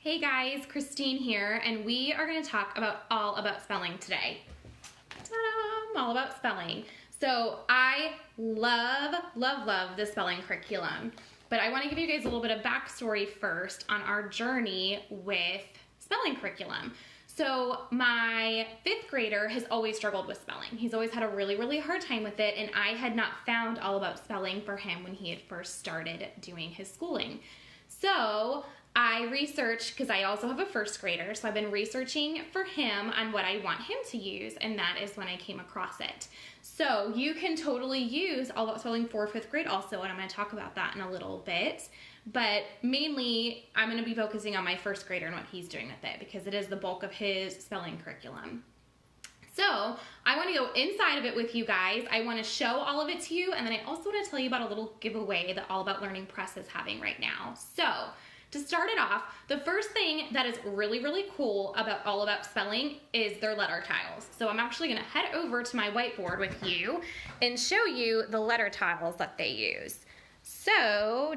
Hey guys, Christine here, and we are going to talk all about spelling today. Ta-da! All about spelling. So I love the spelling curriculum, but I want to give you guys a little bit of backstory first on our journey with spelling curriculum. So my 5th grader has always struggled with spelling. He's always had a really hard time with it, and I had not found all about spelling for him when he had first started doing his schooling. So I researched, because I also have a 1st grader, so I've been researching for him on what I want him to use, and that is when I came across it. So you can totally use All About Spelling for 5th grade also, and I'm going to talk about that in a little bit. But mainly, I'm going to be focusing on my 1st grader and what he's doing with it, because it is the bulk of his spelling curriculum. So I want to go inside of it with you guys. I want to show all of it to you, and then I also want to tell you about a little giveaway that All About Learning Press is having right now. So to start it off, the first thing that is really cool about All About Spelling is their letter tiles. So I'm actually going to head over to my whiteboard with you and show you the letter tiles that they use. So,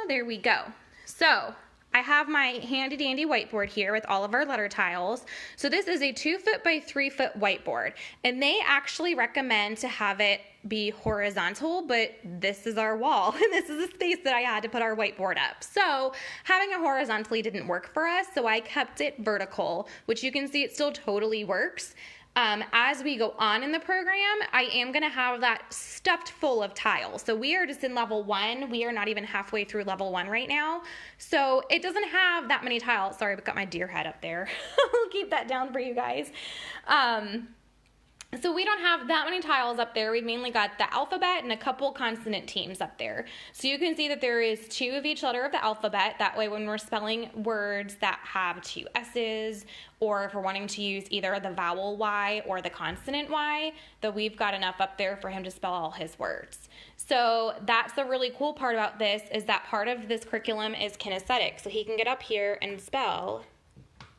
there we go. So I have my handy dandy whiteboard here with all of our letter tiles. So this is a 2-foot by 3-foot whiteboard, and they actually recommend to have it be horizontal, but this is our wall and this is the space that I had to put our whiteboard up. So having it horizontally didn't work for us, so I kept it vertical, which you can see it still totally works. As we go on in the program, I am going to have that stuffed full of tiles. So we are just in level 1. We are not even halfway through level 1 right now. So it doesn't have that many tiles. Sorry, I've got my deer head up there. I'll keep that down for you guys. So we don't have that many tiles up there. We've mainly got the alphabet and a couple consonant teams up there. So you can see that there is 2 of each letter of the alphabet. That way when we're spelling words that have 2 S's, or if we're wanting to use either the vowel Y or the consonant Y, that we've got enough up there for him to spell all his words. So that's the really cool part about this, is that part of this curriculum is kinesthetic. So he can get up here and spell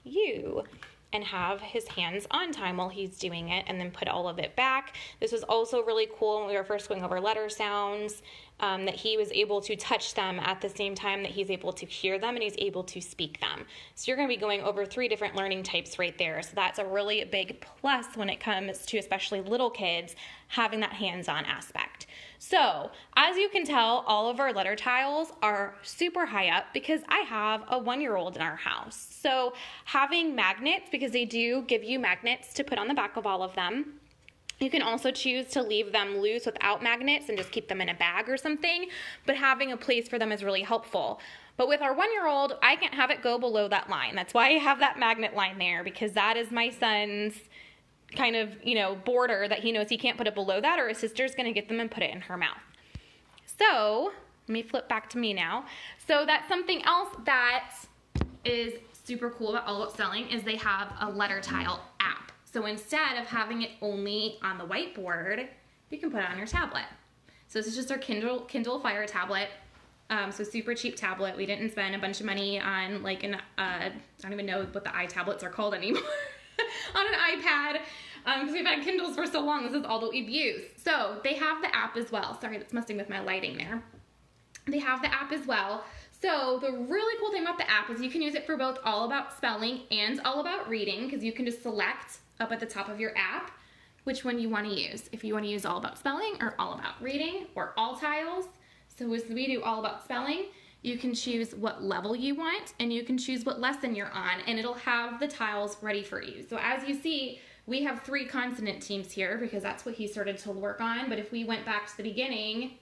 you and have his hands on time while he's doing it, and then put all of it back. This was also really cool when we were first going over letter sounds, that he was able to touch them at the same time that he's able to hear them and he's able to speak them. So you're going to be going over 3 different learning types right there. So that's a really big plus when it comes to especially little kids having that hands-on aspect. So as you can tell, all of our letter tiles are super high up because I have a 1-year-old in our house. So having magnets, because they do give you magnets to put on the back of all of them. You can also choose to leave them loose without magnets and just keep them in a bag or something, but having a place for them is really helpful. But with our 1-year-old, I can't have it go below that line. That's why I have that magnet line there, because that is my son's kind of, border that he knows he can't put it below that, or his sister's going to get them and put it in her mouth. So let me flip back to me now. So that's something else that is super cool about All About Spelling, is they have a letter tile app. So instead of having it only on the whiteboard, you can put it on your tablet. So this is just our Kindle Fire tablet. So super cheap tablet. We didn't spend a bunch of money on like I don't even know what the iTablets are called anymore, on an iPad, because we've had Kindles for so long. This is all that we've used. So they have the app as well. Sorry, that's messing with my lighting there. They have the app as well. So the really cool thing about the app is you can use it for both All About Spelling and All About Reading, because you can just select up at the top of your app which one you want to use. If you want to use All About Spelling or All About Reading or all tiles. So as we do All About Spelling, you can choose what level you want, and you can choose what lesson you're on, and it'll have the tiles ready for you. So as you see, we have 3 consonant teams here because that's what he started to work on. But if we went back to the beginning,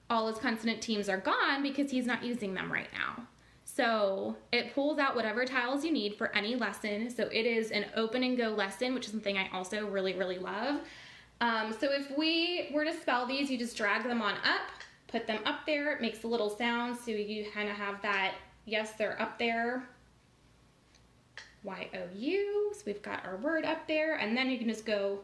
all his consonant teams are gone because he's not using them right now. So it pulls out whatever tiles you need for any lesson. So it is an open and go lesson, which is something I also really love. So if we were to spell these, you just drag them on up, put them up there. It makes a little sound, so you kind of have that, yes, they're up there. Y-O-U, so we've got our word up there, and then you can just go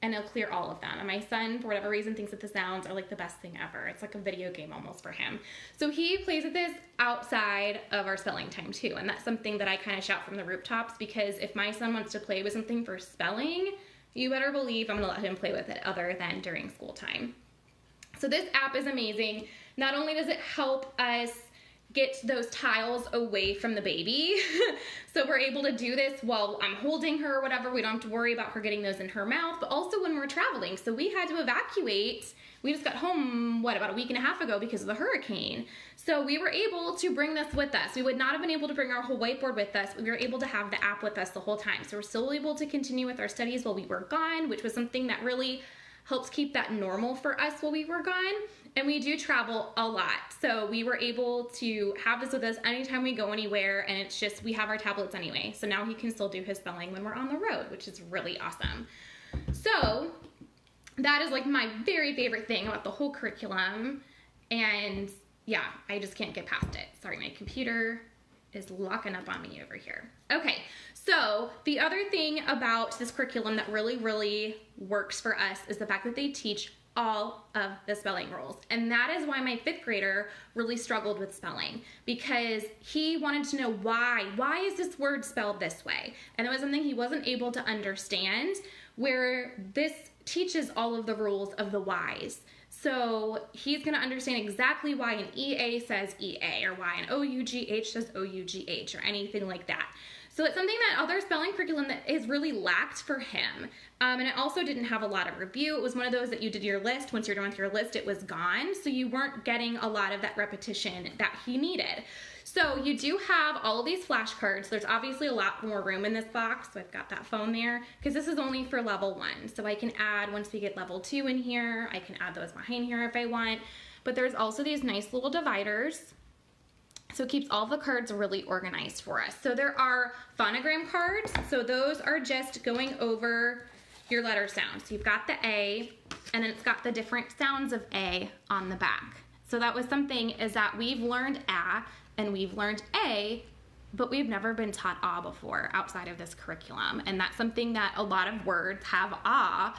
and it'll clear all of them. And my son, for whatever reason, thinks that the sounds are like the best thing ever. It's like a video game almost for him. So he plays with this outside of our spelling time too, and that's something that I kind of shout from the rooftops, because if my son wants to play with something for spelling, you better believe I'm gonna let him play with it other than during school time. So this app is amazing. Not only does it help us get those tiles away from the baby. So we're able to do this while I'm holding her or whatever. We don't have to worry about her getting those in her mouth, but also when we're traveling. So we had to evacuate. We just got home, about a week and a half ago because of the hurricane. So we were able to bring this with us. We would not have been able to bring our whole whiteboard with us. We were able to have the app with us the whole time. So we're still able to continue with our studies while we were gone, which was something that really helps keep that normal for us while we were gone. And we do travel a lot. So we were able to have this with us anytime we go anywhere, and it's just, we have our tablets anyway. So now he can still do his spelling when we're on the road, which is really awesome. So that is like my very favorite thing about the whole curriculum. And yeah, I just can't get past it. Sorry, my computer is locking up on me over here. Okay, so the other thing about this curriculum that really, really works for us is the fact that they teach all of the spelling rules. And that is why my 5th grader really struggled with spelling, because he wanted to know why is this word spelled this way? And it was something he wasn't able to understand, where this teaches all of the rules of the whys. So he's gonna understand exactly why an EA says EA, or why an OUGH says OUGH, or anything like that. So it's something that other spelling curriculum that is really lacked for him. And it also didn't have a lot of review. It was one of those that you did your list. Once you're done with your list, it was gone. So you weren't getting a lot of that repetition that he needed. So you do have all of these flashcards. There's obviously a lot more room in this box. So I've got that phone there because this is only for level 1. So I can add, once we get level 2 in here, I can add those behind here if I want. But there's also these nice little dividers. So it keeps all the cards really organized for us. So there are phonogram cards. So those are just going over your letter sounds. So you've got the A, and then it's got the different sounds of A on the back. So that was something, is that we've learned A and we've learned A, but we've never been taught A before outside of this curriculum. And that's something that a lot of words have A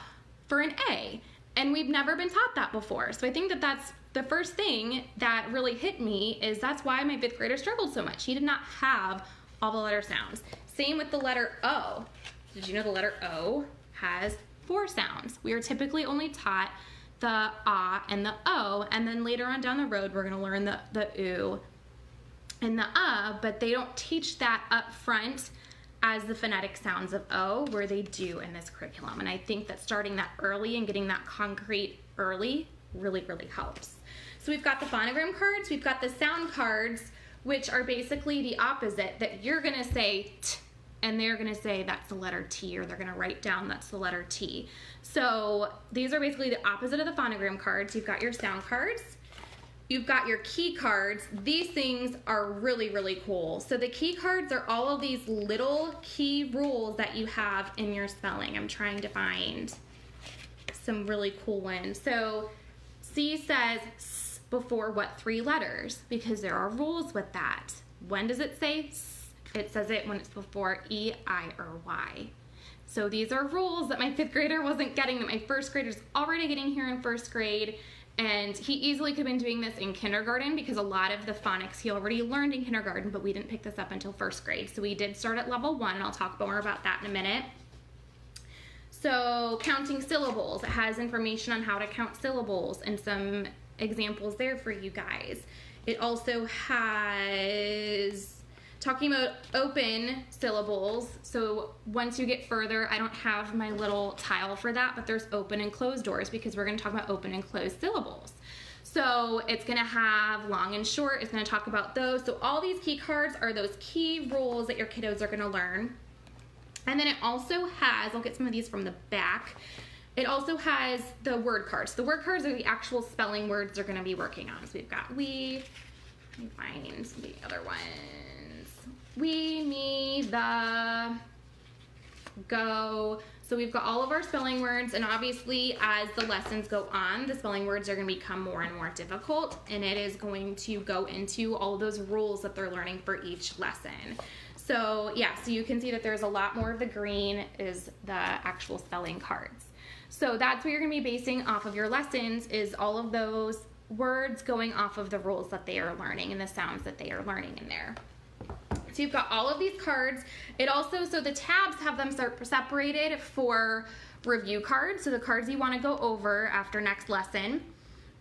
for an A. And we've never been taught that before. So I think that that's the first thing that really hit me, is that's why my 5th grader struggled so much. He did not have all the letter sounds. Same with the letter O. Did you know the letter O has 4 sounds? We are typically only taught the A and the O, and then later on down the road, we're gonna learn the U and the but they don't teach that up front as the phonetic sounds of O, where they do in this curriculum. And I think that starting that early and getting that concrete early really, really helps. So we've got the phonogram cards, we've got the sound cards, which are basically the opposite, that you're gonna say T, and they're gonna say that's the letter T, or they're gonna write down that's the letter T. So these are basically the opposite of the phonogram cards. You've got your sound cards, you've got your key cards. These things are really, really cool. So the key cards are all of these little key rules that you have in your spelling. I'm trying to find some really cool ones. So C says S before what 3 letters? Because there are rules with that. When does it say S? It says it when it's before E, I, or Y. So these are rules that my 5th grader wasn't getting, that my 1st grader's already getting here in 1st grade. And he easily could have been doing this in kindergarten, because a lot of the phonics he already learned in kindergarten, but we didn't pick this up until 1st grade. So we did start at level 1, and I'll talk more about that in a minute. So counting syllables, it has information on how to count syllables and some examples there for you guys. It also has talking about open syllables. So once you get further, I don't have my little tile for that, but there's open and closed doors, because we're gonna talk about open and closed syllables. So it's gonna have long and short, it's gonna talk about those. So all these key cards are those key rules that your kiddos are gonna learn. And then it also has, I'll get some of these from the back, it also has the word cards. The word cards are the actual spelling words they're gonna be working on. So we've got we, let me find some of the other ones. We, me, the, go. So we've got all of our spelling words, and obviously as the lessons go on, the spelling words are gonna become more and more difficult, and it is going to go into all of those rules that they're learning for each lesson. So yeah, so you can see that there's a lot more of the green is the actual spelling cards. So that's what you're gonna be basing off of your lessons, is all of those words going off of the rules that they are learning and the sounds that they are learning in there. So you've got all of these cards. It also, so the tabs have them separated for review cards, so the cards you wanna go over after next lesson.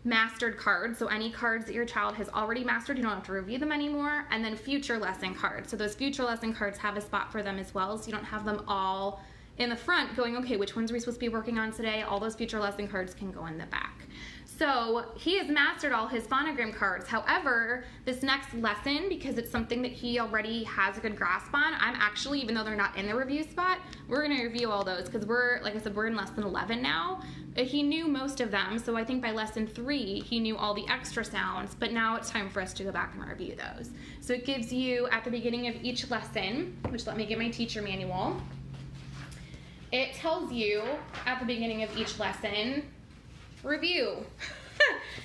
mastered cards, so any cards that your child has already mastered, you don't have to review them anymore, and then future lesson cards. So those future lesson cards have a spot for them as well, so you don't have them all in the front going, okay, which ones are we supposed to be working on today? All those future lesson cards can go in the back. So he has mastered all his phonogram cards. However, this next lesson, because it's something that he already has a good grasp on, I'm actually, even though they're not in the review spot, we're going to review all those because we're, like I said, we're in lesson 11 now. He knew most of them, so I think by lesson 3, he knew all the extra sounds, but now it's time for us to go back and review those. So it gives you, at the beginning of each lesson, which let me get my teacher manual, it tells you at the beginning of each lesson, review.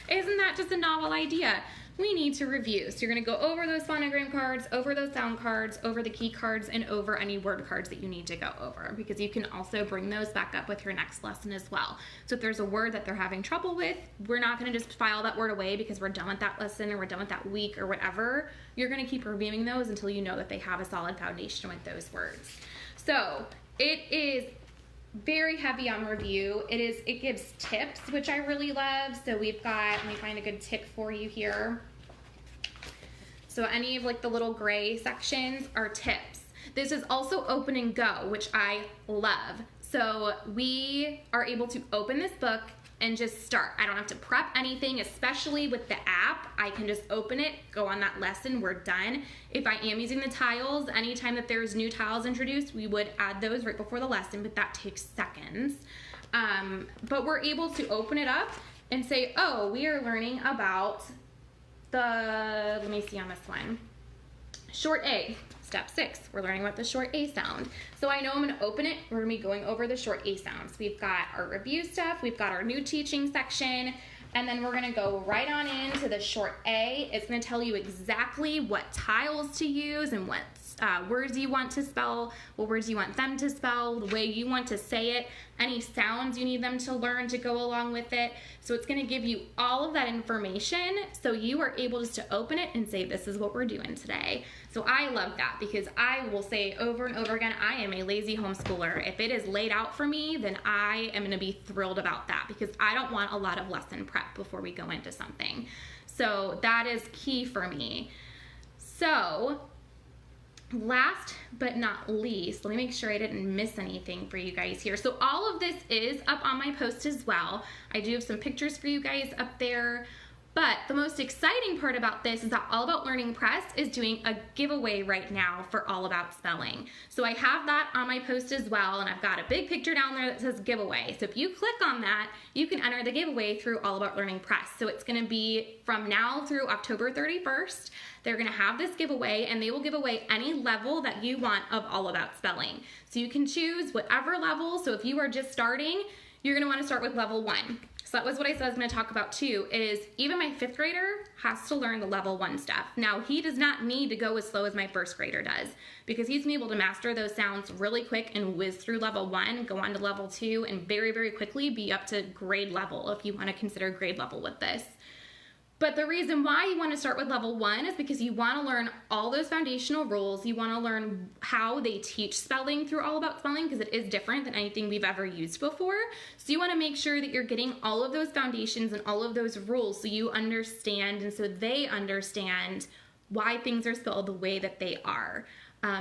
Isn't that just a novel idea? We need to review. So you're going to go over those phonogram cards, over those sound cards, over the key cards, and over any word cards that you need to go over, because you can also bring those back up with your next lesson as well. So if there's a word that they're having trouble with, we're not going to just file that word away because we're done with that lesson or we're done with that week or whatever. You're going to keep reviewing those until you know that they have a solid foundation with those words. So it is very heavy on review. It gives tips, which I really love. So we've got, let me find a good tip for you here. So any of like the little gray sections are tips. This is also open and go, which I love. So we are able to open this book and just start. I don't have to prep anything, especially with the app. I can just open it, go on that lesson, we're done. If I am using the tiles, anytime that there's new tiles introduced, we would add those right before the lesson, but that takes seconds. But we're able to open it up and say, oh, we are learning about let me see on this one, short A. Step 6, we're learning about the short A sound. So I know I'm going to open it. We're going to be going over the short A sounds. We've got our review stuff. We've got our new teaching section. And then we're going to go right on into the short A. It's going to tell you exactly what tiles to use and what words you want to spell, what words you want them to spell, the way you want to say it, any sounds you need them to learn to go along with it. So it's going to give you all of that information so you are able just to open it and say, this is what we're doing today. So I love that because I will say over and over again, I am a lazy homeschooler. If it is laid out for me, then I am going to be thrilled about that because I don't want a lot of lesson prep before we go into something. So that is key for me. So last but not least, let me make sure I didn't miss anything for you guys here. So all of this is up on my post as well. I do have some pictures for you guys up there. But the most exciting part about this is that All About Learning Press is doing a giveaway right now for All About Spelling. So I have that on my post as well, and I've got a big picture down there that says giveaway. So if you click on that, you can enter the giveaway through All About Learning Press. So it's going to be from now through October 31st. They're going to have this giveaway, and they will give away any level that you want of All About Spelling. So you can choose whatever level. So if you are just starting, you're going to want to start with level 1. So that was what I said I was going to talk about too, is even my 5th grader has to learn the level 1 stuff. Now, he does not need to go as slow as my 1st grader does because he's been able to master those sounds really quick and whiz through level 1, go on to level 2, and very, very quickly be up to grade level if you want to consider grade level with this. But the reason why you want to start with level 1 is because you want to learn all those foundational rules. You want to learn how they teach spelling through All About Spelling because it is different than anything we've ever used before. So you want to make sure that you're getting all of those foundations and all of those rules so you understand and so they understand why things are spelled the way that they are.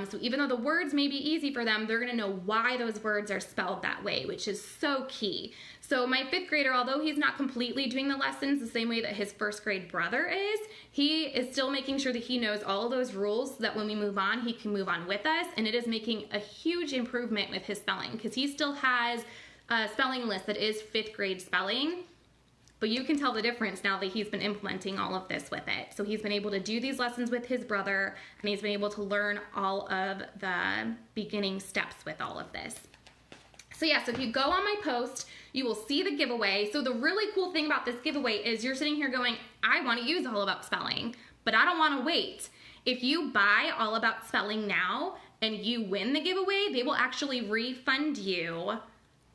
So even though the words may be easy for them, they're going to know why those words are spelled that way, which is so key. So my 5th grader, although he's not completely doing the lessons the same way that his 1st grade brother is, he is still making sure that he knows all of those rules so that when we move on, he can move on with us. And it is making a huge improvement with his spelling because he still has a spelling list that is 5th grade spelling. But you can tell the difference now that he's been implementing all of this with it. So he's been able to do these lessons with his brother, and he's been able to learn all of the beginning steps with all of this. So yeah, so if you go on my post, you will see the giveaway. So the really cool thing about this giveaway is you're sitting here going, I want to use All About Spelling, but I don't want to wait. If you buy All About Spelling now and you win the giveaway, they will actually refund you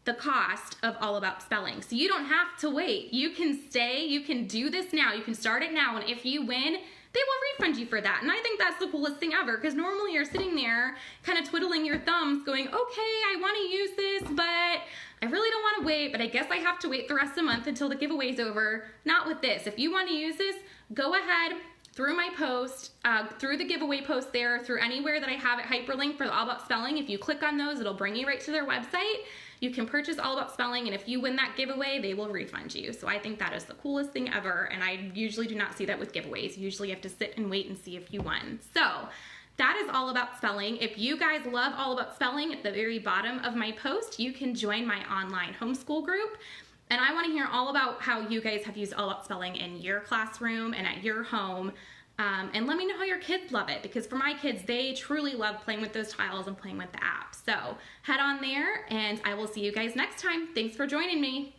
the cost of All About Spelling. So you don't have to wait. You can stay, you can do this now, you can start it now, and if you win, they will refund you for that. And I think that's the coolest thing ever, because normally you're sitting there kind of twiddling your thumbs going, okay, I want to use this, but I really don't want to wait, but I guess I have to wait the rest of the month until the giveaway's over. Not with this. If you want to use this, go ahead through my post, through the giveaway post there, through anywhere that I have it hyperlinked for the All About Spelling. If you click on those, it'll bring you right to their website. You can purchase All About Spelling, and if you win that giveaway, they will refund you. So I think that is the coolest thing ever, and I usually do not see that with giveaways. Usually you have to sit and wait and see if you won. So that is All About Spelling. If you guys love All About Spelling, at the very bottom of my post, you can join my online homeschool group. And I want to hear all about how you guys have used All About Spelling in your classroom and at your home. And let me know how your kids love it, because for my kids, they truly love playing with those tiles and playing with the app. So head on there, and I will see you guys next time. Thanks for joining me.